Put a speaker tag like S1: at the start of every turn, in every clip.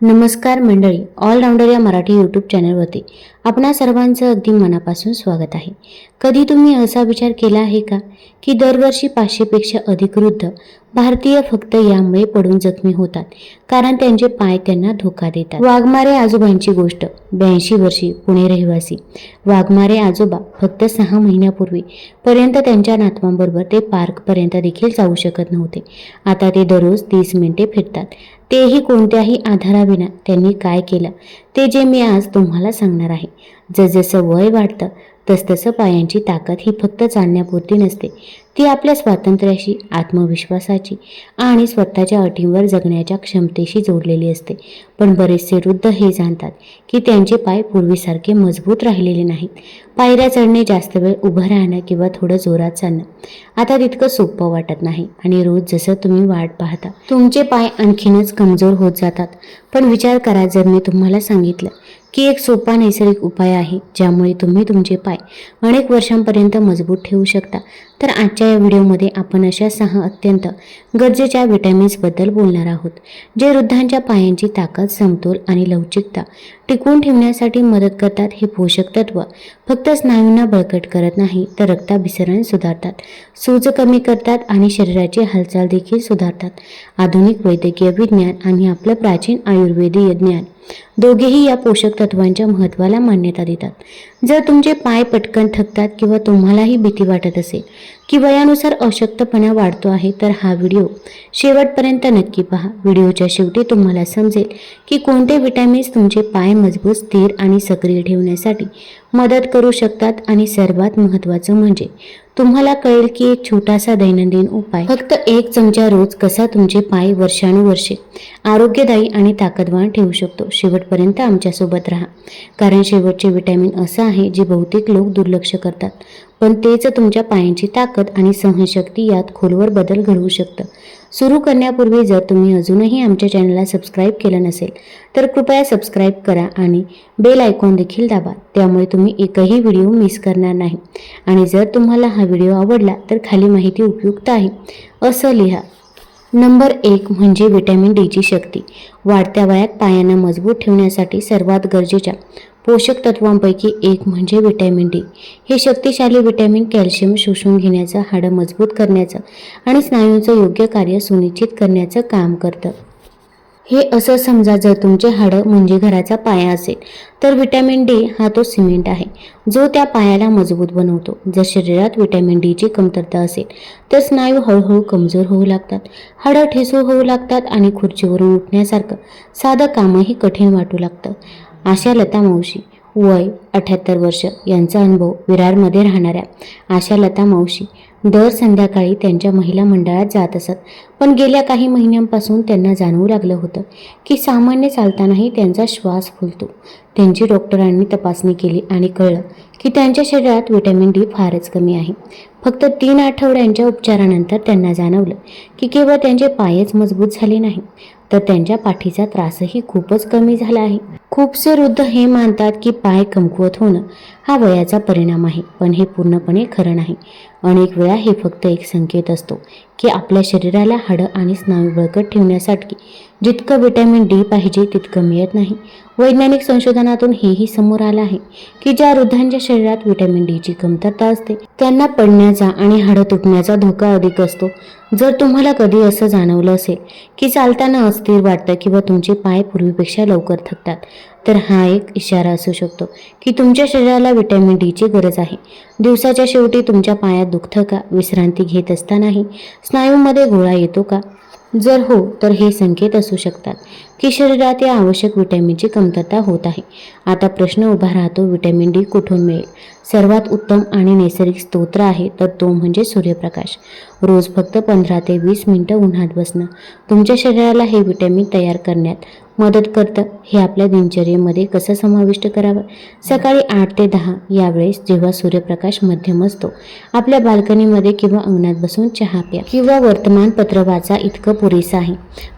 S1: नमस्कार मंडळी, ऑलराऊंडर या मराठी यूट्यूब चॅनलवरती आपणा सर्वांचं अगदी मनापासून स्वागत आहे. कधी तुम्ही असा विचार केला आहे का की दरवर्षी 500पेक्षा अधिक वृद्ध भारतीय फक्त यामुळे पडून जखमी होतात कारण त्यांचे पाय त्यांना धोका देतात. वाघमारे आजोबांची गोष्ट. 82 वर्षी पुणे रहिवासी वाघमारे आजोबा फक्त 6 महिन्यापूर्वी पर्यंत त्यांच्या नातवांबरोबर ते पार्कपर्यंत देखील जाऊ शकत नव्हते. आता ते दररोज 30 मिनिटे फिरतात, तेही कोणत्याही आधाराविना. त्यांनी काय केलं ते जे मी आज तुम्हाला सांगणार आहे. जसजसं वय वाढतं तसतसं पायांची ताकद ही फक्त चालण्यापुरती नसते, ती आपल्या स्वातंत्र्याशी, आत्मविश्वासाची आणि स्वतःच्या अटींवर जगण्याच्या क्षमतेशी जोडलेली असते. पण बरेचसे वृद्ध हे जाणतात की त्यांचे पाय पूर्वीसारखे मजबूत राहिलेले नाहीत. पायऱ्या चढणे, जास्त वेळ उभं राहणं किंवा थोडं जोरात चालणं आता तितकं सोपं वाटत नाही आणि रोज जसं तुम्ही वाट पाहता तुमचे पाय आणखीनच कमजोर होत जातात. पण विचार करा, जर मी तुम्हाला सांगितलं की एक सोपा नैसर्गिक उपाय आहे ज्यामुळे तुम्ही तुमचे पाय अनेक वर्षांपर्यंत मजबूत ठेवू शकता, तर आजच्या या व्हिडिओमध्ये आपण अशा 6 अत्यंत गरजेच्या व्हिटॅमिन्सबद्दल बोलणार आहोत जे वृद्धांच्या पायांची ताकद, समतोल आणि लवचिकता टिकवून ठेवण्यासाठी मदत करतात. हे पोषक तत्व फक्त स्नायूंना बळकट करत नाही तर रक्ताभिसरण सुधारतात, सूज कमी करतात आणि शरीराची हालचाल देखील सुधारतात. आधुनिक वैद्यकीय विज्ञान आणि आपलं प्राचीन आयुर्वेदीय ज्ञान दोघेही या पोषक तत्वांच्या महत्त्वाला मान्यता देतात. जर तुमचे पाय पटकन थकतात किंवा तुम्हालाही भीती वाटत असेल की वयानुसार अशक्तपणा वाढतो आहे, तर हा व्हिडिओ शेवटपर्यंत नक्की पहा. व्हिडिओच्या शेवटी तुम्हाला समजेल की कोणते व्हिटॅमिन्स तुमचे पाय मजबूत, स्थिर आणि सक्रिय ठेवण्यासाठी मदत करू शकतात. आणि सर्वात महत्त्वाचं म्हणजे तुम्हाला कळेल की एक छोटासा दैनंदिन उपाय, फक्त 1 चमचा रोज, कसा तुमचे पाय वर्षानुवर्षे आरोग्यदायी आणि ताकदवान ठेवू शकतो. शेवटपर्यंत आमच्यासोबत राहा, कारण शेवटचे व्हिटॅमिन असं आहे जे बहुतेक लोक दुर्लक्ष करतात, पण तेच तुमच्या पायांची ताकद आणि सहनशक्ती यात खोलवर बदल घडवू शकतं. सुरू करण्यापूर्वी जर तुम्ही अजूनही आमच्या चॅनलला सबस्क्राईब केलं नसेल तर कृपया सबस्क्राईब करा आणि बेल आयकॉन देखील दाबा, त्यामुळे तुम्ही एकही व्हिडिओ मिस करणार नाही. आणि जर तुम्हाला हा व्हिडिओ आवडला तर खाली माहिती उपयुक्त आहे असं लिहा. नंबर 1 म्हणजे व्हिटॅमिन डीची शक्ती. वाढत्या वयात पायांना मजबूत ठेवण्यासाठी सर्वात गरजेच्या पोषक तत्वांपैकी एक म्हणजे व्हिटॅमिन डी. हे शक्तिशाली व्हिटॅमिन कॅल्शियम शोषून घेण्याचं, हाडं मजबूत करण्याचं आणि स्नायूंचं योग्य कार्य सुनिश्चित करण्याचं काम करतं. हे असं समजा, जर तुमचे हाडं म्हणजे घराचा पाया असेल तर व्हिटॅमिन डी हा तो सिमेंट आहे जो त्या पायाला मजबूत बनवतो. जर शरीरात व्हिटॅमिन डीची कमतरता असेल तर स्नायू हळूहळू कमजोर होऊ लागतात, हाडं ठिसूळ होऊ लागतात आणि खुर्चीवरून उठण्यासारखं साधं कामही कठीण वाटू लागतं. आशा लता मावशी, वय 78 वर्ष, यांचा अनुभव. विरारमध्ये राहणाऱ्या आशा लता मावशी दर संध्याकाळी त्यांच्या महिला मंडळात जात असत, पण गेल्या काही महिन्यांपासून त्यांना जाणवू लागलं होतं की सामान्य चालतानाही त्यांचा श्वास फुलतो. त्यांची डॉक्टरांनी तपासणी केली आणि कळलं की त्यांच्या शरीरात व्हिटॅमिन डी फारच कमी आहे. फक्त 3 आठवड्यांच्या उपचारानंतर त्यांना जाणवलं की केवळ त्यांचे पायच मजबूत झाले नाही तर त्यांच्या पाठीचा त्रासही खूपच कमी झाला आहे. खूपसे वृद्ध हे मानतात की पाय कमकुवत होणं हा वयाचा परिणाम आहे, पण हे पूर्णपणे खरं नाही. अनेक वेळा हे फक्त एक संकेत असतो की आपल्या शरीराला हाडं आणि स्नायू बळकट ठेवण्यासाठी जितकं व्हिटॅमिन डी पाहिजे तितकं मिळत नाही. वैज्ञानिक संशोधनातून हेही समोर आलं आहे की ज्या वृद्धांच्या शरीरात व्हिटॅमिन डीची कमतरता असते त्यांना पडण्याचा आणि हाडं तुटण्याचा धोका अधिक असतो. जर तुम्हाला कधी असं जाणवलं असेल की चालताना अस्थिर वाटतं किंवा तुमचे पाय पूर्वीपेक्षा लवकर थकतात, तर हा एक इशारा असू शकतो की तुमच्या शरीराला व्हिटॅमिन डीची गरज आहे. दिवसाच्या शेवटी तुमच्या पायात दुखतं का? विश्रांती घेत असतानाही स्नायूंमध्ये गोळा येतो का? जर हो, तर हे संकेत असू शकतात की शरीरात या आवश्यक व्हिटॅमिनची कमतरता होत आहे. आता प्रश्न उभा राहतो, व्हिटॅमिन डी कुठून मिळेल? सर्वात उत्तम आणि नैसर्गिक स्तोत्र आहे तर तो म्हणजे सूर्यप्रकाश. रोज फक्त 15 ते 20 मिनिटं उन्हात बसणं तुमच्या शरीराला हे व्हिटॅमिन तयार करण्यात मदत करतं. हे आपल्या दिनचर्येमध्ये कसं समाविष्ट करावं? सकाळी 8 ते 10 यावेळेस जेव्हा सूर्यप्रकाश मध्यम असतो, आपल्या बाल्कनीमध्ये किंवा अंगणात बसून चहा प्या किंवा वर्तमानपत्र वाचा, इतकं पुरेसं आहे.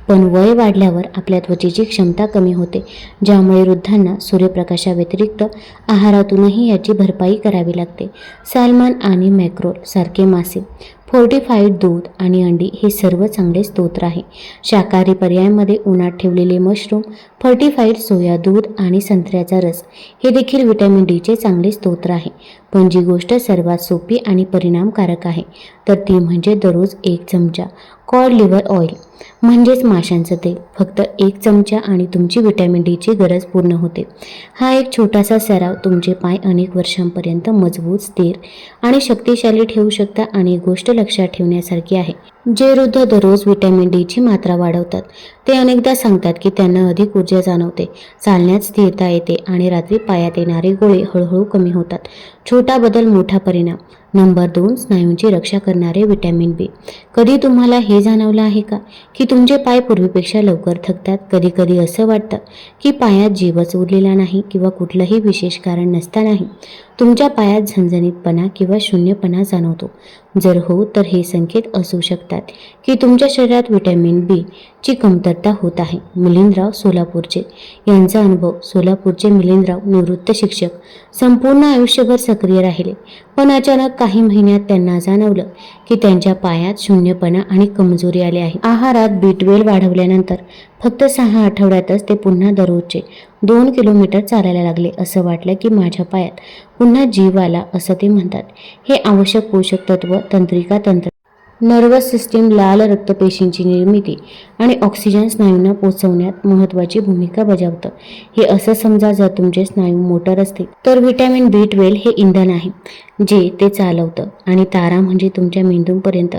S1: पण वय वाढल्यावर आपल्या त्वचेची क्षमता कमी होते, ज्यामुळे वृद्धांना सूर्यप्रकाशाव्यतिरिक्त आहारातूनही याची भरपाई करावी लागते. सॅल्मन आणि मॅक्रोल सारखे मासे, फोर्टिफाईड दूध आणि अंडी हे सर्व चांगले स्तोत्र आहे. शाकाहारी पर्यायामध्ये उन्हात ठेवलेले मशरूम, फोर्टिफाईड सोया दूध आणि संत्र्याचा रस हे देखील व्हिटॅमिन डीचे चांगले स्तोत्र आहे. पण जी गोष्ट सर्वात सोपी आणि परिणामकारक आहे तर ती म्हणजे दररोज 1 चमचा कॉड लिव्हर ऑइल म्हणजेच माशांचं तेल. फक्त 1 चमचा आणि तुमची व्हिटॅमिन डीची गरज पूर्ण होते. हा एक छोटासा सराव तुमचे पाय अनेक वर्षांपर्यंत मजबूत, स्थिर आणि शक्तिशाली ठेवू शकता. आणि गोष्ट लक्षात ठेवण्यासारखी आहे, जे वृद्ध दररोज व्हिटॅमिन डीची मात्रा वाढवतात ते अनेकदा सांगतात की त्यांना अधिक ऊर्जा जाणवते, चालण्यात स्थिरता येते आणि रात्री पायात येणारे गोळे हळूहळू कमी होतात. छोटा बदल, मोठा परिणाम. नंबर 2, स्नायूंची रक्षा करणारे व्हिटॅमिन बी. कधी तुम्हाला हे जाणवलं आहे का की तुमचे पाय पूर्वीपेक्षा लवकर थकतात? कधी कधी असं वाटतं की पायात जीवच उरलेला नाही किंवा कुठलंही विशेष कारण नसतानाही तुमच्या पायात झणझणीतपणा किंवा शून्यपणा जाणवतो. जर हो, तर हे संकेत असू शकतात की तुमच्या शरीरात व्हिटॅमिन बी ची कमतरता होत आहे. मिलिंदराव सोलापूरचे यांचा अनुभव. सोलापूरचे मिलिंदराव निवृत्त शिक्षक, संपूर्ण आयुष्यभर सक्रिय राहिले, पण अचानक काही महिन्यात त्यांना जाणवलं की त्यांच्या पायात शून्यपणा आणि कमजोरी आली आहे. आहारात B12 वाढवल्यानंतर फक्त 6 आठवड्यातच ते पुन्हा दररोजचे 2 किलोमीटर चालायला लागले. असं वाटलं की माझ्या पायात पुन्हा जीव आला, असं ते म्हणतात. हे आवश्यक पोषक तत्व, तंत्रिका तंत्र, नर्वस सिस्टीम, लाल रक्तपेशींची निर्मिती आणि ऑक्सिजन स्नायूंना पोहोचवण्यात महत्त्वाची भूमिका बजावतं. हे असं समजा, जर तुमचे स्नायू मोटर असतील तर व्हिटॅमिन B12 हे इंधन आहे जे ते चालवतं आणि तारा म्हणजे तुमच्या मेंदूपर्यंत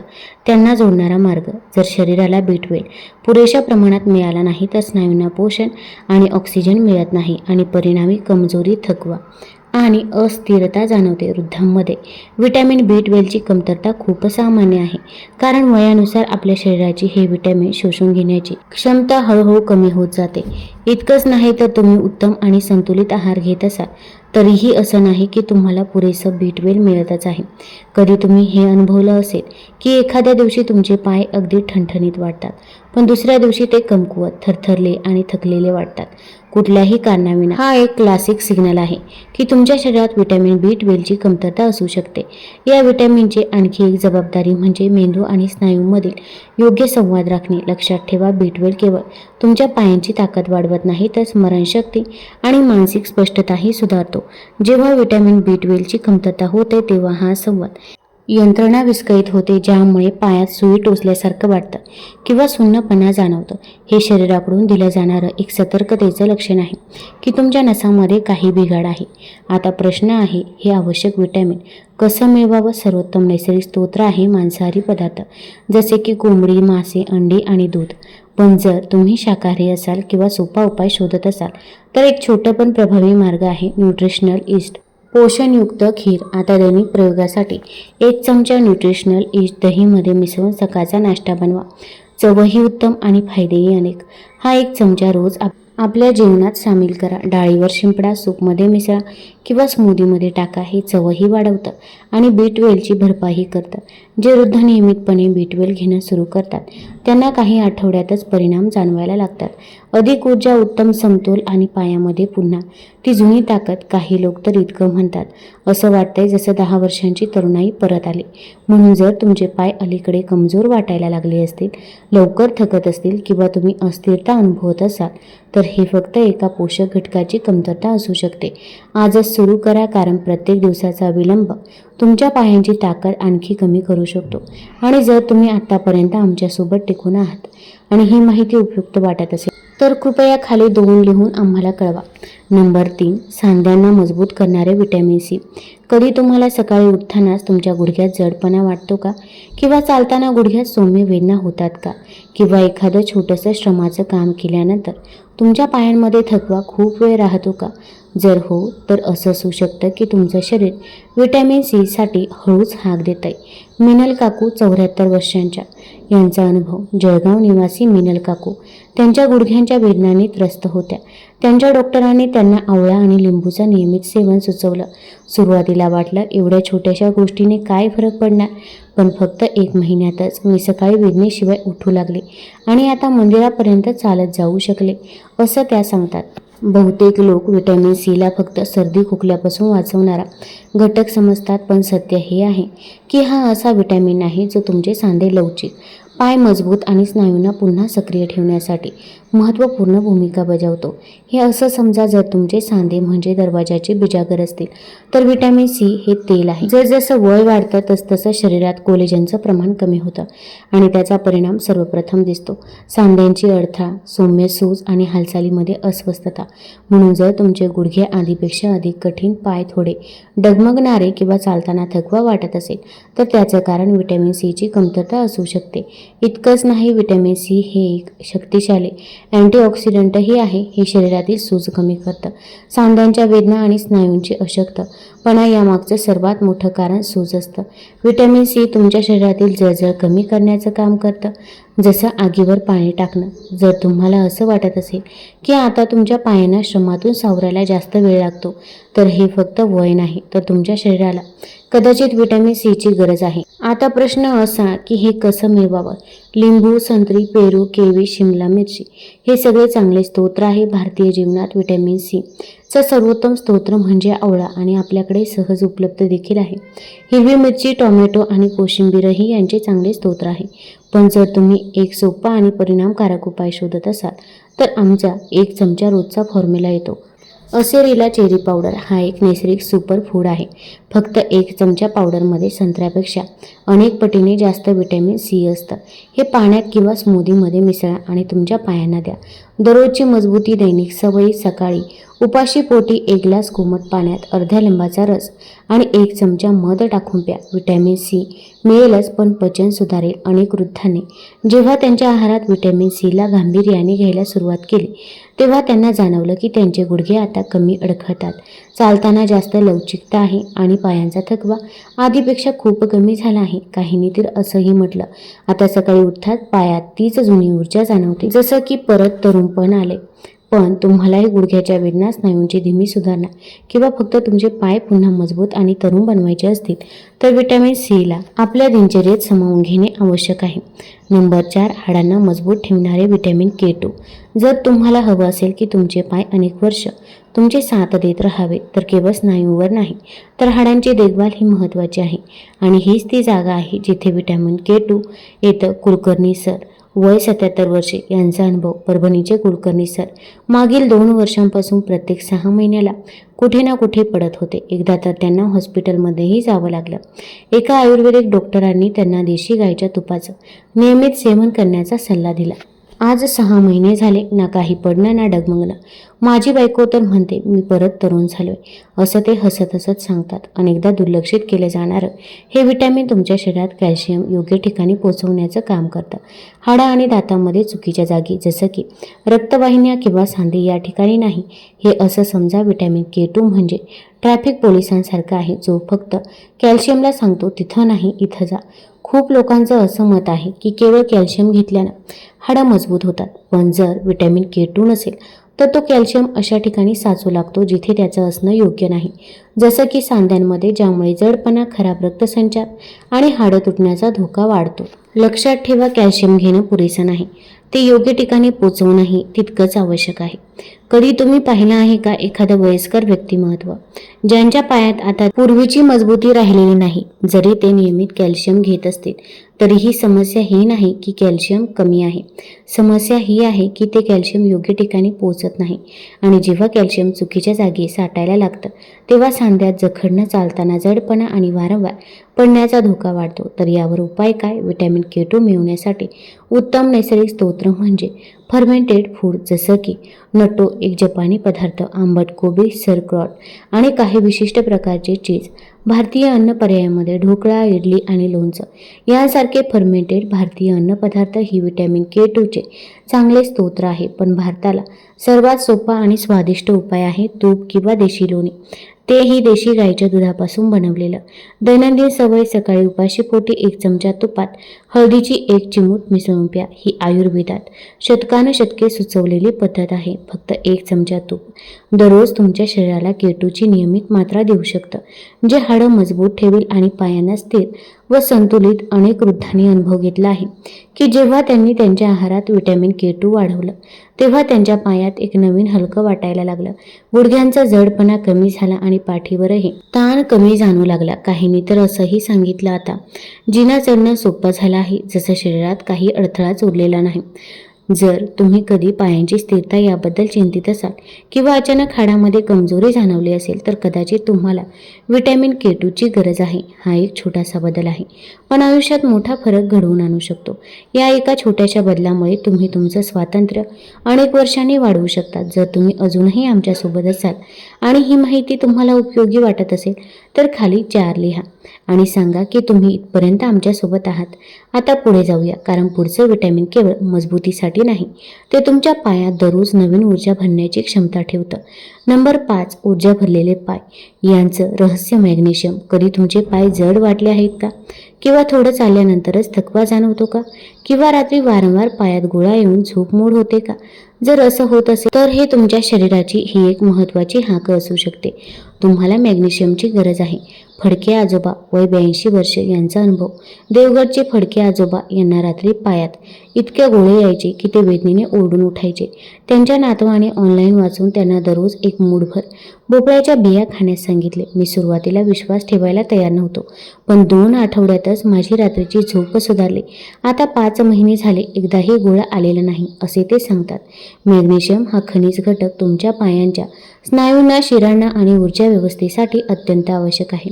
S1: त्यांना जोडणारा मार्ग. जर शरीराला B12 पुरेशा प्रमाणात मिळाला नाही तर स्नायूंना पोषण आणि ऑक्सिजन मिळत नाही आणि परिणामी कमजोरी, थकवा आणि अस्थिरता जाणवते. वृद्धांमध्ये व्हिटॅमिन B12 ची कमतरता खूप सामान्य आहे, कारण वयानुसार आपल्या शरीराची हे व्हिटॅमिन शोषून घेण्याची क्षमता हळूहळू कमी होत जाते. इतकंच नाही तर तुम्ही उत्तम आणि संतुलित आहार घेत असाल तरीही असं नाही की तुम्हाला पुरेसं B12 मिळतच आहे. कधी तुम्ही हे अनुभवलं असेल की एखाद्या दिवशी तुमचे पाय अगदी ठणठणीत वाटतात, पण दुसऱ्या दिवशी ते कमकुवत, थरथरले आणि थकलेले वाटतात, कुठल्याही कारणाविना. हा एक क्लासिक सिग्नल आहे की तुमच्या शरीरात व्हिटॅमिन B12 ची कमतरता असू शकते. या व्हिटॅमिनची आणखी एक जबाबदारी म्हणजे मेंदू आणि स्नायूंमधील योग्य संवाद राखणे. लक्षात ठेवा, B12 केवळ तुमच्या पायांची ताकद वाढवत नाही तर स्मरणशक्ती आणि मानसिक स्पष्टताही सुधारतो. जेव्हा व्हिटॅमिन B12 ची कमतरता होते तेव्हा हा संवाद यंत्रणा विस्कळीत होते, ज्यामुळे पायात सुई टोचल्यासारखं वाटतं किंवा सुन्नपणा जाणवतं. हे शरीराकडून दिलं जाणारं एक सतर्कतेचं लक्षण आहे की तुमच्या नसांमध्ये काही बिघाड आहे. आता प्रश्न आहे, हे आवश्यक व्हिटॅमिन कसं मिळवावं? सर्वोत्तम नैसर्गिक स्तोत्र आहे मांसाहारी पदार्थ जसे की कोंबडी, मासे, अंडी आणि दूध. पण जर तुम्ही शाकाहारी असाल किंवा सोपा उपाय शोधत असाल तर एक छोटं पण प्रभावी मार्ग आहे, न्यूट्रिशनल ईस्ट, पोषणयुक्त खीर. आता दैनिक प्रयोगासाठी 1 चमचा न्यूट्रिशनल ईस्ट दहीमध्ये मिसळून सकाळचा नाश्ता बनवा. चवही उत्तम आणि फायदेही अनेक. हा 1 चमचा रोज आपल्या जेवणात सामील करा. डाळीवर शिंपडा, सूपमध्ये मिसळा किंवा स्मूदीमध्ये टाका. हे चवही वाढवतं आणि B12 ची भरपाई करतं. जे वृद्ध नियमितपणे B12 घेणं सुरू करतात त्यांना काही आठवड्यातच परिणाम जाणवायला लागतात. अधिक ऊर्जा, उत्तम समतोल आणि पायामध्ये पुन्हा ती जुनी ताकद. काही लोक तर इतकं म्हणतात, असं वाटतंय जसं 10 वर्षांची तरुणाई परत आली. म्हणून जर तुमचे पाय अलीकडे कमजोर वाटायला लागले असतील, लवकर थकत असतील किंवा तुम्ही अस्थिरता अनुभवत असाल तर हे फक्त एका पोषक घटकाची कमतरता असू शकते. आजच सुरू करा, कारण प्रत्येक दिवसाचा विलंब तुमच्या पायांची ताकद आणखी कमी करू शकतो. आणि जर तुम्ही आतापर्यंत आमच्यासोबत टिकून आहात आणि ही माहिती उपयुक्त वाटत असेल तर कृपया खाली 2 लिहून आम्हाला कळवा. नंबर 3, सांध्यांना मजबूत करणारे व्हिटॅमिन सी. कधी तुम्हाला सकाळी उठतानाच तुमच्या गुडघ्यात जडपणा वाटतो का? किंवा चालताना गुडघ्यात सौम्य वेदना होतात का? किंवा एखादं छोटंसं श्रमाचं काम केल्यानंतर तुमच्या पायांमध्ये थकवा खूप वेळ राहतो का? जर हो, तर असं असू शकतं की तुमचं शरीर व्हिटॅमिन सीसाठी हळूच हाक देत आहे. मिनल काकू, 74 वर्षांच्या, यांचा अनुभव. जळगाव निवासी मिनल काकू त्यांच्या गुडघ्यांच्या वेदनांनी त्रस्त होत्या. त्यांच्या डॉक्टरांनी त्यांना आवळा आणि लिंबूचं नियमित सेवन सुचवलं. सुरुवातीला वाटलं एवढ्या छोट्याशा गोष्टीने काय फरक पडणार, पण फक्त 1 महिन्यातच मी सकाळी वेदनेशिवाय उठू लागले आणि आता मंदिरापर्यंत चालत जाऊ शकले, असं त्या सांगतात. बहुतेक लोक व्हिटॅमिन सीला फक्त सर्दी खोकल्यापासून वाचवणारा घटक समजतात, पण सत्य हे आहे की हा असा व्हिटॅमिन आहे जो तुमचे सांधे लवचिक, पाय मजबूत आणि स्नायूंना पुन्हा सक्रिय ठेवण्यासाठी महत्त्वपूर्ण भूमिका बजावतो. हे असं समजा, जर तुमचे सांधे म्हणजे दरवाजाचे बिजागर असतील तर व्हिटॅमिन सी हे तेल आहे. जसजसं वय वाढतं तसतसं शरीरात कोलेजनचं प्रमाण कमी होतं आणि त्याचा परिणाम सर्वप्रथम दिसतो सांध्यांची अडथळा, सौम्य सूज आणि हालचालीमध्ये अस्वस्थता. म्हणून जर तुमचे गुडघे आधीपेक्षा अधिक कठीण, पाय थोडे डगमगणारे किंवा चालताना थकवा वाटत असेल तर त्याचं कारण व्हिटॅमिन सीची कमतरता असू शकते. इतकंच नाही, व्हिटॅमिन सी हे एक शक्तिशाली अँटीऑक्सिडंटही आहे. हे शरीरातील सूज कमी करतं, सांध्यांच्या वेदना आणि स्नायूंची अशक्तपणा यामागचं सर्वात मोठं कारण सूज असतं. व्हिटॅमिन सी तुमच्या शरीरातील जळजळ कमी करण्याचं काम करतं, जसं आगीवर पाणी टाकणं. जर तुम्हाला असं वाटत असेल की आता तुमच्या पायांना श्रमातून सावरायला जास्त वेळ लागतो, तर हे फक्त वय नाही, तर तुमच्या शरीराला कदाचित व्हिटॅमिन सीची गरज आहे. आता प्रश्न असा की हे कसं मिळवावं? लिंबू, संत्री, पेरू, केवी, शिमला मिरची हे सगळे चांगले स्तोत्र आहे. भारतीय जीवनात व्हिटॅमिन सीचं सर्वोत्तम स्तोत्र म्हणजे आवळा आणि आपल्याकडे सहज उपलब्ध देखील आहे. हिरवी मिरची, टोमॅटो आणि कोशिंबीरही यांचे चांगले स्तोत्र आहे. पण जर तुम्ही एक सोपा आणि परिणामकारक उपाय शोधत असाल तर आमचा 1 चमचा रोजचा फॉर्म्युला येतो. असेरिला चेरी पावडर हा एक नैसर्गिक सुपर फूड आहे. फक्त 1 चमचा पावडरमध्ये संत्र्यापेक्षा अनेक पटीने जास्त व्हिटॅमिन सी असतं. हे पाण्यात किंवा स्मूदीमध्ये मिसळा आणि तुमच्या पायांना द्या. दररोजची मजबूती दैनिक सवयी: सकाळी उपाशी पोटी 1 ग्लास कोमट पाण्यात अर्ध्या लिंबाचा रस आणि 1 चमचा मध टाकून प्या. व्हिटॅमिन सी मिळेलच, पण पचन सुधारेल. अनेक वृद्धांनी जेव्हा त्यांच्या आहारात व्हिटॅमिन सीला गांभीर्याने घ्यायला सुरुवात केली तेव्हा त्यांना जाणवलं की त्यांचे गुडघे आता कमी अडखळतात, चालताना जास्त लवचिकता आहे आणि पायांचा थकवा आधीपेक्षा खूप कमी झाला आहे. काहींनी तर असंही म्हटलं, आता सकाळी उठतात पायात तीच जुनी ऊर्जा जाणवते, जसं की परत तरुणपण आले. पण तुम्हालाही गुडघ्याच्या वेदना, स्नायूंची धीमी सुधारणा किंवा फक्त तुमचे पाय पुन्हा मजबूत आणि तरुण बनवायचे असतील तर व्हिटॅमिन सीला आपल्या दिनचर्येत सामावून घेणे आवश्यक आहे. नंबर 4. हाडांना मजबूत ठेवणारे व्हिटॅमिन K2. जर तुम्हाला हवं असेल की तुमचे पाय अनेक वर्ष तुमचे साथ देत राहावे, तर केवळ स्नायूंवर नाही तर हाडांची देखभाल ही महत्त्वाची आहे. आणि हीच ती जागा आहे जिथे व्हिटॅमिन K2 येतं. कुलकर्णी सर, वय 77 वर्षे, यांचा अनुभव: परभणीचे कुलकर्णी सर मागील 2 वर्षांपासून प्रत्येक 6 महिन्याला कुठे ना कुठे पडत होते. एकदा तर त्यांना हॉस्पिटलमध्येही जावं लागलं. एका आयुर्वेदिक डॉक्टरांनी त्यांना देशी गायच्या तुपाचं नियमित सेवन करण्याचा सल्ला दिला. आज 6 महिने झाले, ना काही पडणं ना डगमगणं. माझी बायको तर म्हणते मी परत तरुण झालोय, असं ते हसत हसत सांगतात. अनेकदा दुर्लक्षित केलं जाणारं हे व्हिटॅमिन तुमच्या शरीरात कॅल्शियम योग्य ठिकाणी पोहोचवण्याचं काम करतं. हाडा आणि दातांमध्ये चुकीच्या जागी, जसं की रक्तवाहिन्या किंवा सांधे या ठिकाणी नाही. हे असं समजा, व्हिटॅमिन K2 म्हणजे ट्रॅफिक पोलिसांसारखा आहे, जो फक्त कॅल्शियमला सांगतो तिथं नाही इथं जा. खूप लोकांचं असं मत आहे की केवळ कॅल्शियम घेतल्यानं हाडं मजबूत होतात, पण जर व्हिटॅमिन K2 नसेल तर तो कॅल्शियम अशा ठिकाणी साचू लागतो जिथे त्याचं असणं योग्य नाही, जसं की सांध्यांमध्ये, ज्यामुळे जडपणा, खराब रक्तसंचार आणि हाडं तुटण्याचा धोका वाढतो. लक्षात ठेवा, कॅल्शियम घेणं पुरेसं नाही, ते योग्य ठिकाणी पोचवणंही तितकंच आवश्यक आहे. कधी तुम्ही पाहिलं आहे का एखादं वयस्कर व्यक्तिमत्व ज्यांच्या पायात आता पूर्वीची मजबूती राहिलेली नाही? जरी ते नियमित कॅल्शियम घेत असतील तरीही समस्या ही नाही की कॅल्शियम कमी आहे. समस्या ही आहे की ते कॅल्शियम योग्य ठिकाणी पोहोचत नाही. आणि जेव्हा कॅल्शियम चुकीच्या जागी साठायला लागतं तेव्हा सांध्यात जखडणं, चालताना जडपणा आणि वारंवार पडण्याचा धोका वाढतो. तर यावर उपाय काय? व्हिटॅमिन K2 मिळवण्यासाठी उत्तम नैसर्गिक स्तोत्र म्हणजे फर्मेंटेड फूड, जसं की नटो, एक जपानी पदार्थ, आंबट कोबी, सरक्रॉट आणि काही विशिष्ट प्रकारचे चीज. भारतीय अन्न पर्यायामध्ये ढोकळा, इडली आणि लोणचं यांसारखे फर्मेंटेड भारतीय अन्नपदार्थ ही व्हिटॅमिन K2 चे चांगले स्तोत्र आहे. पण भारताला सर्वात सोपा आणि स्वादिष्ट उपाय आहे तूप किंवा देशी लोणी, तेही देशी गाईच्या दुधापासून बनवलेलं. दैनंदिन सवय: सकाळी उपाशी पोटी 1 चमचा तुपात हळदीची 1 चिमूट मिसळून प्या. ही आयुर्वेदात शतकानुशतके सुचवलेली पद्धत आहे. फक्त 1 चमचा तूप दररोज तुमच्या शरीराला K2 ची नियमित मात्रा देऊ शकतं, जे हाडं मजबूत ठेवेल आणि पायांना स्थिर व संतुलित अनेक वृद्धांनी अनुभव घेतला आहे की जेव्हा त्यांनी त्यांच्या आहारात व्हिटॅमिन K2 वाढवलं तेव्हा त्यांच्या पायात एक नवीन हलकं वाटायला लागलं. गुडघ्यांचा जडपणा कमी झाला आणि पाठीवरही ताण कमी जाणू लागला. काहींनी तर असंही सांगितलं, आता जिना चढणं सोपं झालं आहे, जसं शरीरात काही अडथळाच उरलेला नाही. जर तुम्ही कधी पायांची स्थिरता याबद्दल चिंतित असाल किंवा अचानक हाडामध्ये कमजोरी जाणवली असेल तर कदाचित तुम्हाला व्हिटॅमिन K2 ची गरज आहे. हा एक छोटासा बदल आहे, पण आयुष्यात मोठा फरक घडवून आणू शकतो. या एका छोट्याशा बदलामुळे तुम्ही तुमचं स्वातंत्र्य अनेक वर्षांनी वाढवू शकता. जर तुम्ही अजूनही आमच्यासोबत असाल आणि ही माहिती तुम्हाला उपयोगी वाटत असेल तर खाली 4 लिहा आणि सांगा की तुम्ही इथपर्यंत आमच्यासोबत आहात. आता पुढे जाऊया, कारण पुढचं व्हिटॅमिन केवळ मजबूतीसाठी नाही, ते तुमच्या पायात दररोज नवीन ऊर्जा भरण्याची क्षमता ठेवतं. नंबर 5, ऊर्जा भरलेले पाय. यांचं रहस्य मॅग्नेशियम. कधी तुमचे पाय जड वाटले आहेत का? किंवा थोडं चालल्यानंतरच थकवा जाणवतो का? किंवा रात्री वारंवार पायात गोळा येऊन झोप मोड होते का? जर असं होत असेल तर हे तुमच्या शरीराची ही एक महत्त्वाची हाक असू शकते. तुम्हाला मॅग्नेशियमची गरज आहे. फडके आजोबा, वय 82 वर्ष, यांचा अनुभव. देवगडचे फडके आजोबा यांना रात्री पायात इतक्या गोळे यायचे की ते वेदनेने ओरडून उठायचे. त्यांच्या नातवाने ऑनलाईन वाचून त्यांना दररोज एक मूठभर भोपळ्याच्या बिया खाण्यास सांगितले. मी सुरुवातीला विश्वास ठेवायला तयार नव्हतो, पण 2 आठवड्यातच माझी रात्रीची झोप सुधारली. आता 5 महिने झाले एकदाही गोळा आलेला नाही, असे ते सांगतात. मॅग्नेशियम हा खनिज घटक तुमच्या पायांच्या स्नायूंना, शिरांना आणि ऊर्जा व्यवस्थेसाठी अत्यंत आवश्यक आहे.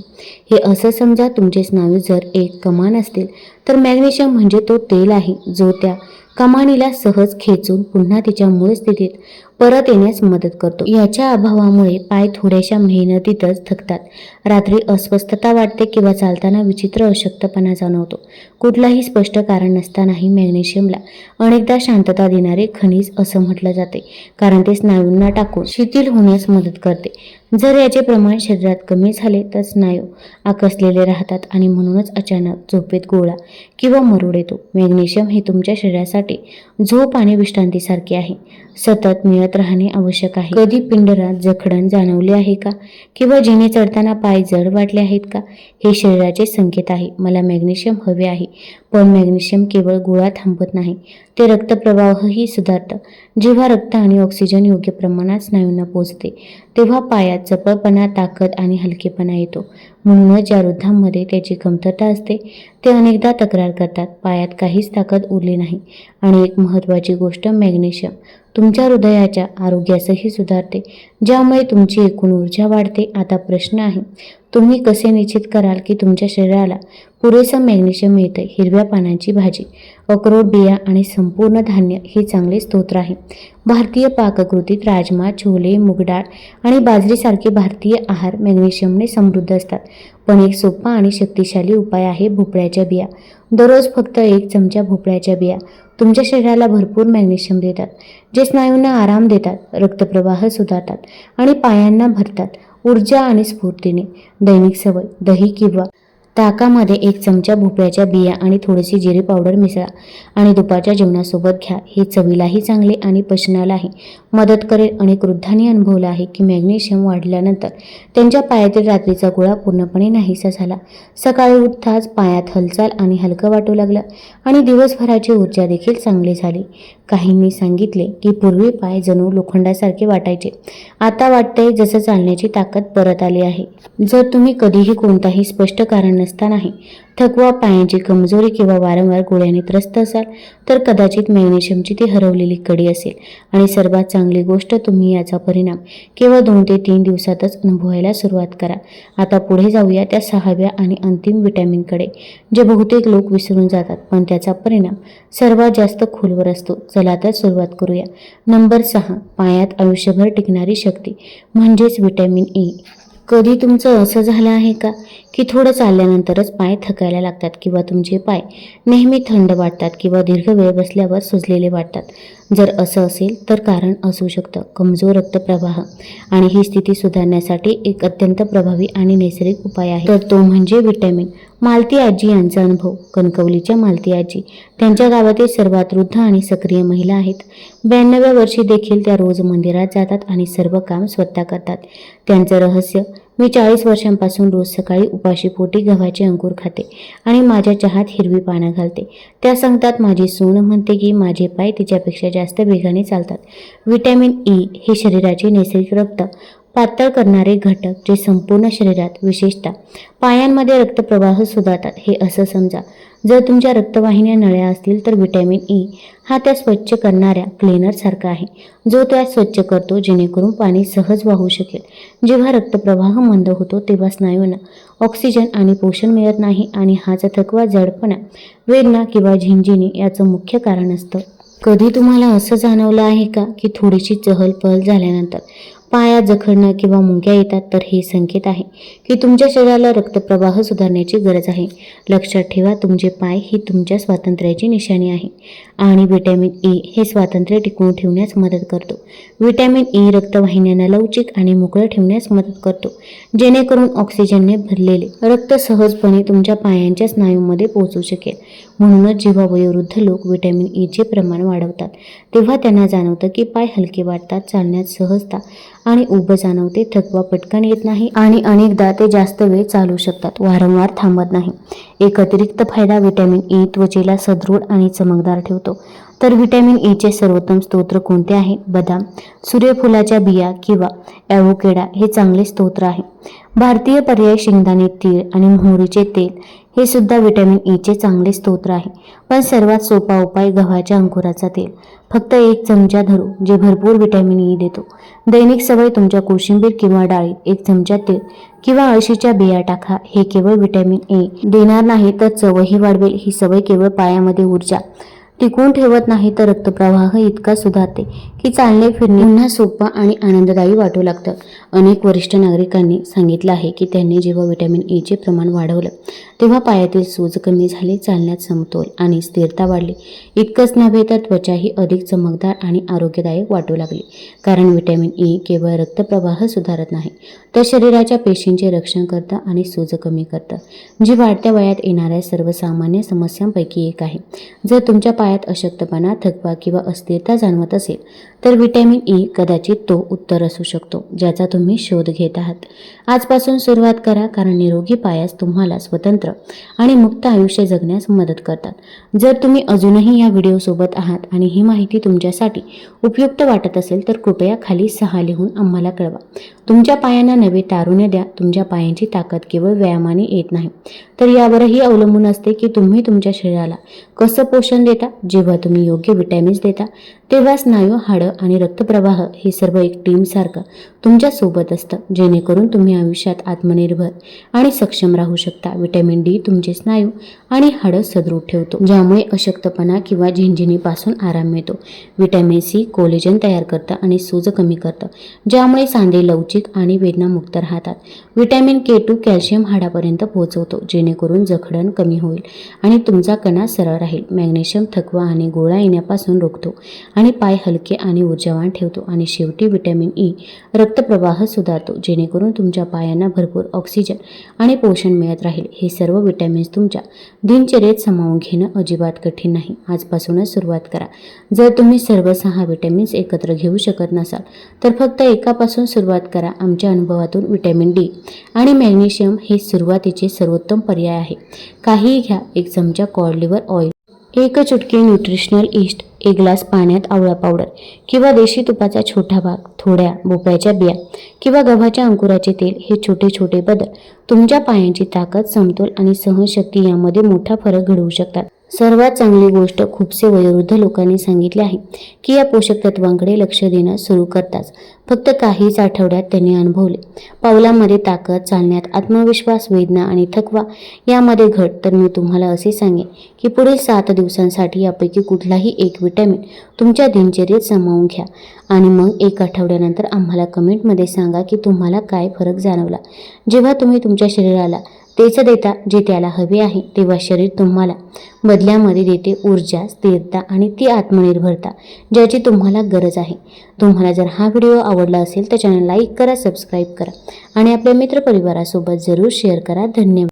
S1: हे असं समजा, तुमचे स्नायू जर एक कमान असतील तर मॅग्नेशियम म्हणजे तो तेल आहे जो त्या कमानीला सहज खेचून पुन्हा तिच्या मूळ स्थितीत परत येण्यास मदत करतो. याच्या अभावामुळे पाय थोड्याशा मेहनतीतच थकतात, रात्री अस्वस्थता वाटते किंवा चालताना विचित्र अशक्तपणा जाणवतो. कुठलाही स्पष्ट कारण नसतानाही मॅग्नेशियमला अनेकदा शांतता देणारे खनिज असं म्हटलं जाते, कारण ते स्नायूंना टाकून शिथिल होण्यास मदत करते. जर याचे प्रमाण शरीरात कमी झाले तर स्नायू आकसलेले राहतात आणि म्हणूनच अचानक झोपेत गोळा किंवा मरोड येतो. मॅग्नेशियम हे तुमच्या शरीरासाठी झोप आणि विश्रांतीसारखे आहे, सतत मिळत राहणे आवश्यक आहे. कधी पिंडरात जखडण जाणवली आहे का? किंवा जिने चढताना पाय जड वाटले आहेत का? हे शरीराचे संकेत आहे. मला मॅग्नेशियम हवे आहे. पण मॅग्नेशियम केवळ गोळा थांबत नाही, ते रक्तप्रवाहही सुधारतं. जेव्हा रक्त आणि ऑक्सिजन योग्य प्रमाणात स्नायूंना पोचते तेव्हा पायात चपळपणा, ताकद आणि हलकेपणा येतो. म्हणूनच ज्या वृद्धांमध्ये त्याची कमतरता असते ते अनेकदा तक्रार करतात, पायात काहीच ताकद उरली नाही. आणि एक महत्त्वाची गोष्ट, मॅग्नेशियम तुमच्या हृदयाच्या आरोग्यासही सुधारते, ज्यामुळे तुमची एकूण ऊर्जा वाढते. आता प्रश्न आहे, तुम्ही कसे निश्चित कराल की तुमच्या शरीराला पुरेसं मॅग्नेशियम मिळतं? हिरव्या पानांची भाजी, अक्रोड, बिया आणि संपूर्ण धान्य हे चांगले स्तोत्र आहे. भारतीय पाककृतीत राजमा, छोले, मूगडाळ आणि बाजरीसारखे भारतीय आहार मॅग्नेशियमने समृद्ध असतात. पण एक सोपा आणि शक्तिशाली उपाय आहे भोपळ्याच्या बिया. दररोज फक्त 1 चमचा भोपळ्याच्या बिया तुमच्या शरीराला भरपूर मॅग्नेशियम देतात, जे स्नायूंना आराम देतात, रक्तप्रवाह सुधारतात आणि पायांना भरतात ऊर्जा आणि स्फूर्तीने. दैनिक सवय, दही किंवा ताकामध्ये 1 चमचा भोपळ्याच्या बिया आणि थोडीशी जिरे पावडर मिसळा आणि दुपारच्या जेवणासोबत घ्या. हे चवीलाही चांगले आणि पचनालाही मदत करेल. अनेक वृद्धांनी अनुभवलं आहे की मॅग्नेशियम वाढल्यानंतर त्यांच्या पायातील रात्रीचा गोळा पूर्णपणे नाहीसा झाला. सकाळी उठताच पायात हालचाल आणि हलकं वाटू लागलं आणि दिवसभराची ऊर्जा देखील चांगली झाली. काहींनी सांगितले की पूर्वी पाय जणू लोखंडासारखे वाटायचे, आता वाटतंय जसं चालण्याची ताकद परत आली आहे. जर तुम्ही कधीही कोणताही स्पष्ट कारण नसतानाही थकवा, पायांची कमजोरी किंवा वारंवार गोळ्याने त्रस्त असाल तर कदाचित मॅग्नेशियमची ती हरवलेली कडी असेल. आणि सर्वात चांगली गोष्ट, तुम्ही याचा परिणाम केवळ 2 ते 3 दिवसातच अनुभवायला सुरुवात करा. आता पुढे जाऊया त्या 6व्या आणि अंतिम व्हिटॅमिनकडे, जे बहुतेक लोक विसरून जातात, पण त्याचा परिणाम सर्वात जास्त खोलवर असतो. चला तर सुरुवात करूया. नंबर 6, पायात आयुष्यभर टिकणारी शक्ती म्हणजेच व्हिटॅमिन E. कधी तुमचं असं झालं आहे का की थोडं चालल्यानंतरच पाय थकायला लागतात किंवा तुमचे पाय नेहमी थंड वाटतात किंवा दीर्घ वेळ बसल्यावर सुजलेले वाटतात? जर असं असेल तर कारण असू शकतं कमजोर रक्तप्रवाह, आणि ही स्थिती सुधारण्यासाठी एक अत्यंत प्रभावी आणि नैसर्गिक उपाय आहे, तर तो म्हणजे व्हिटॅमिन. मालती आजी यांचा अनुभव. कणकवलीच्या मालती आजी त्यांच्या गावातील सर्वात वृद्ध आणि सक्रिय महिला आहेत. 92व्या वर्षी देखील त्या रोज मंदिरात जातात आणि सर्व काम स्वतः करतात. त्यांचं रहस्य मी 40 वर्षांपासून रोज सकाळी उपाशी पोटी गव्हाचे अंकुर खाते आणि माझ्या चहात हिरवी पानं घालते. त्या सांगतात माझी सून म्हणते की माझे पाय तिच्यापेक्षा जास्त वेगाने चालतात. व्हिटॅमिन ई हे शरीराचे नैसर्गिक रक्त पातळ करणारे घटक जे संपूर्ण शरीरात विशेषतः पायांमध्ये रक्तप्रवाह सुधारतात हे असं समजा. जर तुमच्या रक्तवाहिन्या नळ्या असतील तर व्हिटॅमिन ई हा त्या स्वच्छ करणाऱ्या क्लीनर सारखा आहे, जो त्या स्वच्छ करतो जेणेकरून पाणी सहज वाहू शकेल. जेव्हा रक्तप्रवाह मंद होतो तेव्हा स्नायूंना ऑक्सिजन आणि पोषण मिळत नाही आणि हाच थकवा, जडपणा, वेदना किंवा झिंझिणी याचं मुख्य कारण असतं. कधी तुम्हाला असं जाणवलं आहे का की थोडीशी चहलपहल झाल्यानंतर पायात जखडणं किंवा मुंग्या येतात? तर हे संकेत आहे की तुमच्या शरीराला रक्तप्रवाह सुधारण्याची गरज आहे. लक्षात ठेवा, तुमचे पाय ही तुमच्या स्वातंत्र्याची निशाणी आहे आणि व्हिटॅमिन ई हे स्वातंत्र्य टिकवून ठेवण्यास मदत करतो. व्हिटॅमिन ई रक्तवाहिन्यांना लवचिक आणि मोकळं ठेवण्यास मदत करतो, जेणेकरून ऑक्सिजनने भरलेले रक्त सहजपणे तुमच्या पायांच्या स्नायूंमध्ये पोहोचू शकेल. म्हणूनच जेव्हा वयोवृद्ध लोक व्हिटॅमिन ईचे प्रमाण वाढवतात तेव्हा त्यांना जाणवतं की पाय हलके वाटतात, चालण्यात सहजता आणि उभं जाणवते, थकवा पटकन येत नाही आणि अनेकदा ते जास्त वेळ चालू शकतात, वारंवार थांबत नाही. एक अतिरिक्त फायदा, व्हिटॅमिन ई त्वचेला सदृढ आणि चमकदार ठेवतो. तर व्हिटॅमिन ईचे सर्वोत्तम स्तोत्र कोणते आहे? बदाम, सूर्यफुलाच्या बिया किंवा ॲव्होकॅडो हे चांगले स्तोत्र आहे. भारतीय पर्याय शेंगदाणे, तीळ आणि मोहरीचे तेल हे सुद्धा व्हिटॅमिन ईचे चांगले स्तोत्र आहे. पण सर्वात सोपा उपाय गव्हाच्या अंकुराचा तेल. फक्त 1 चमचा धरू, जे भरपूर व्हिटॅमिन ई देतो. दैनिक सवय, तुमच्या कोशिंबीर किंवा डाळीत 1 चमचा तेल किंवा अळशीच्या बिया टाका. हे केवळ व्हिटॅमिन ई देणार नाही तर चवही वाढवेल. ही सवय केवळ पायामध्ये ऊर्जा टिकवून ठेवत नाही तर रक्तप्रवाह इतका सुधारते की चालणे फिरणे पुन्हा सोपं आणि आनंददायी वाटू लागतं. अनेक वरिष्ठ नागरिकांनी सांगितलं आहे की त्यांनी जेव्हा व्हिटॅमिन ईचे प्रमाण वाढवलं तेव्हा पायातील सूज कमी झाली, चालण्यात समतोल आणि स्थिरता वाढली. इतकंच नव्हे तर त्वचाही अधिक चमकदार आणि आरोग्यदायक वाटू लागली. कारण व्हिटॅमिन ई केवळ रक्तप्रवाह सुधारत नाही तर शरीराच्या पेशींचे रक्षण करतं आणि सूज कमी करतं, जी वाढत्या वयात येणाऱ्या सर्वसामान्य समस्यांपैकी एक आहे. जर तुमच्या पायात अशक्तपणा, थकवा किंवा अस्थिरता जाणवत असेल तर व्हिटॅमिन ई कदाचित तो उत्तर असू शकतो ज्याचा तुम्ही शोध घेत आहात. आजपासून सुरुवात करा, कारण निरोगी पायाच तुम्हाला स्वतंत्र आणि मुक्त आयुष्य जगण्यास मदत करतात. जर तुम्ही अजूनही या व्हिडिओसोबत आहात आणि ही माहिती तुमच्यासाठी उपयुक्त वाटत असेल तर कृपया खाली 6 लिहून आम्हाला कळवा. तुमच्या पायांना नवे तारुण्य द्या. तुमच्या पायांची ताकद केवळ व्यायामाने येत नाही तर यावरही अवलंबून असते की तुम्ही तुमच्या शरीराला कसं पोषण देता. जेव्हा तुम्ही योग्य व्हिटॅमिन्स देता तेव्हा स्नायू, हाडं आणि रक्तप्रवाह हे सर्व एक टीमसारखं तुमच्या सोबत असतं, जेणेकरून तुम्ही आयुष्यात आत्मनिर्भर आणि सक्षम राहू शकता. व्हिटॅमिन डी तुमचे स्नायू आणि हाडं सदृढ ठेवतो, ज्यामुळे अशक्तपणा किंवा झिंझिणीपासून आराम मिळतो. व्हिटॅमिन सी कोलेजन तयार करतं आणि सूज कमी करतं, ज्यामुळे सांधे लवचिक आणि वेदनामुक्त राहतात. व्हिटॅमिन के2 कॅल्शियम हाडापर्यंत पोहोचवतो, जेणेकरून जखडण कमी होईल आणि तुमचा कणा सरळ राहील. मॅग्नेशियम थकवा आणि गोळा येण्यापासून रोखतो आणि पाय हलके आणि ऊर्जावान ठेवतो. आणि शेवटी व्हिटॅमिन ई रक्तप्रवाह सुधारतो, जेणेकरून तुमच्या पायांना भरपूर ऑक्सिजन आणि पोषण मिळत राहील. हे सर्व व्हिटॅमिन्स तुमच्या दिनचर्येत सामावून घेणं अजिबात कठीण नाही. आजपासूनच सुरुवात करा. जर तुम्ही सर्व 6 व्हिटॅमिन्स एकत्र घेऊ शकत नसाल तर फक्त एकापासून सुरुवात करा. आमच्या अनुभवातून व्हिटॅमिन डी आणि मॅग्नेशियम हे सुरुवातीचे सर्वोत्तम पर्याय आहे. काहीही घ्या, 1 चमचा कॉड लिव्हर ऑइल, 1 चुटकी न्यूट्रिशनल ईस्ट, 1 ग्लास पाण्यात आवळा पावडर किंवा देशी तुपाचा छोटा भाग, थोड्या भोपळ्याच्या बिया किंवा गव्हाच्या अंकुराचे तेल. हे छोटे छोटे बदल तुमच्या पायांची ताकद, समतोल आणि सहनशक्ती यामध्ये मोठा फरक घडवू शकतात. सर्वात चांगली गोष्ट, खूपसे वयोवृद्ध लोकांनी सांगितले आहे की या पोषक तत्वांकडे लक्ष देणं सुरू करताच फक्त काहीच आठवड्यात त्यांनी अनुभवले पावलांमध्ये ताकद, चालण्यात आत्मविश्वास, वेदना आणि थकवा यामध्ये घट. तर मी तुम्हाला असे सांगेन की पुढील 7 दिवसांसाठी यापैकी कुठलाही एक व्हिटॅमिन तुमच्या दिनचर्येत सामावून घ्या आणि मग 1 आठवड्यानंतर आम्हाला कमेंटमध्ये सांगा की तुम्हाला काय फरक जाणवला. जेव्हा तुम्ही तुमच्या शरीराला तेच देता जे त्याला हवे आहे तेव्हा शरीर तुम्हाला बदल्यामध्ये देते ऊर्जा, स्थिरता आणि ती आत्मनिर्भरता ज्याची तुम्हाला गरज आहे. तुम्हाला जर हा व्हिडिओ आवडला असेल तर चॅनल लाईक करा, सबस्क्राईब करा आणि आपल्या मित्रपरिवारासोबत जरूर शेअर करा. धन्यवाद.